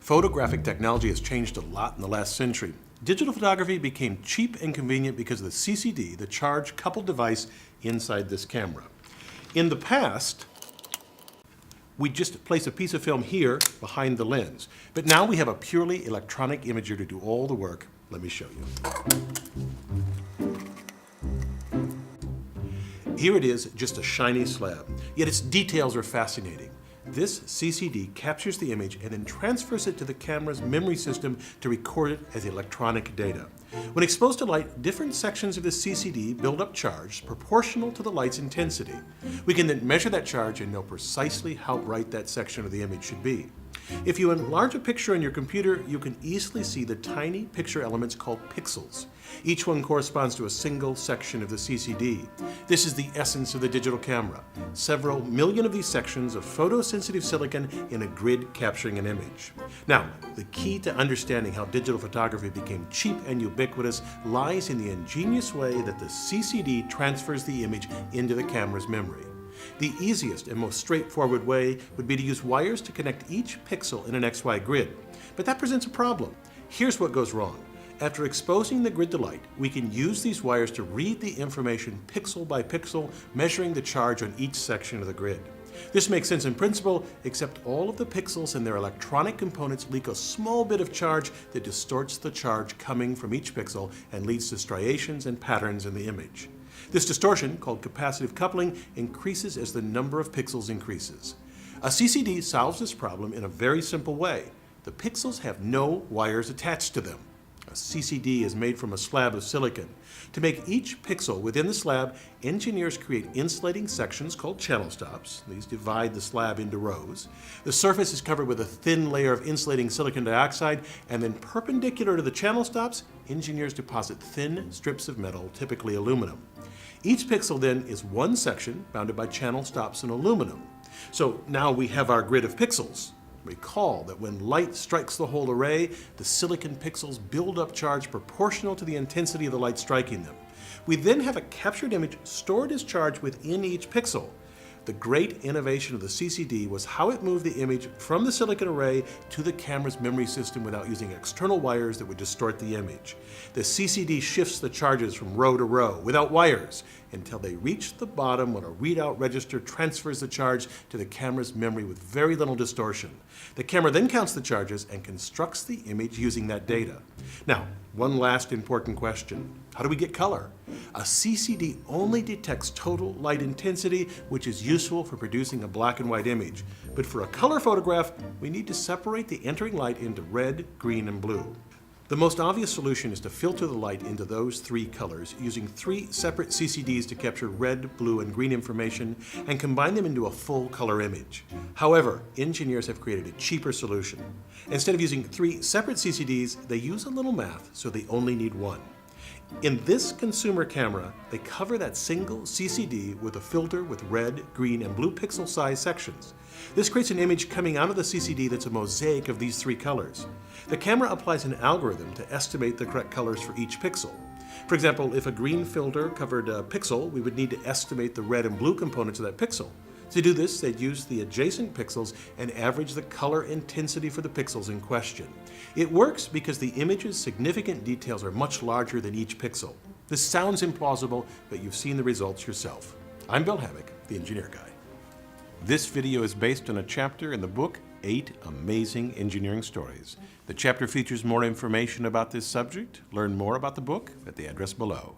Photographic technology has changed a lot in the last century. Digital photography became cheap and convenient because of the CCD, the charge-coupled device inside this camera. In the past, we just place a piece of film here behind the lens. But now we have a purely electronic imager to do all the work. Let me show you. Here it is, just a shiny slab, yet its details are fascinating. This CCD captures the image and then transfers it to the camera's memory system to record it as electronic data. When exposed to light, different sections of the CCD build up charge proportional to the light's intensity. We can then measure that charge and know precisely how bright that section of the image should be. If you enlarge a picture on your computer, you can easily see the tiny picture elements called pixels. Each one corresponds to a single section of the CCD. This is the essence of the digital camera. Several million of these sections of photosensitive silicon in a grid capturing an image. Now, the key to understanding how digital photography became cheap and ubiquitous lies in the ingenious way that the CCD transfers the image into the camera's memory. The easiest and most straightforward way would be to use wires to connect each pixel in an XY grid. But that presents a problem. Here's what goes wrong. After exposing the grid to light, we can use these wires to read the information pixel by pixel, measuring the charge on each section of the grid. This makes sense in principle, except all of the pixels and their electronic components leak a small bit of charge that distorts the charge coming from each pixel and leads to striations and patterns in the image. This distortion, called capacitive coupling, increases as the number of pixels increases. A CCD solves this problem in a very simple way. The pixels have no wires attached to them. A CCD is made from a slab of silicon. To make each pixel within the slab, engineers create insulating sections called channel stops. These divide the slab into rows. The surface is covered with a thin layer of insulating silicon dioxide, and then perpendicular to the channel stops, engineers deposit thin strips of metal, typically aluminum. Each pixel then is one section bounded by channel stops in aluminum. So now we have our grid of pixels. Recall that when light strikes the whole array, the silicon pixels build up charge proportional to the intensity of the light striking them. We then have a captured image stored as charge within each pixel. The great innovation of the CCD was how it moved the image from the silicon array to the camera's memory system without using external wires that would distort the image. The CCD shifts the charges from row to row without wires until they reach the bottom when a readout register transfers the charge to the camera's memory with very little distortion. The camera then counts the charges and constructs the image using that data. Now, one last important question. How do we get color? A CCD only detects total light intensity, which is useful for producing a black and white image. But for a color photograph, we need to separate the entering light into red, green, and blue. The most obvious solution is to filter the light into those three colors using three separate CCDs to capture red, blue, and green information and combine them into a full color image. However, engineers have created a cheaper solution. Instead of using three separate CCDs, they use a little math, so they only need one. In this consumer camera, they cover that single CCD with a filter with red, green, and blue pixel size sections. This creates an image coming out of the CCD that's a mosaic of these three colors. The camera applies an algorithm to estimate the correct colors for each pixel. For example, if a green filter covered a pixel, we would need to estimate the red and blue components of that pixel. To do this, they'd use the adjacent pixels and average the color intensity for the pixels in question. It works because the image's significant details are much larger than each pixel. This sounds implausible, but you've seen the results yourself. I'm Bill Hammack, the Engineer Guy. This video is based on a chapter in the book, 8 Amazing Engineering Stories. The chapter features more information about this subject. Learn more about the book at the address below.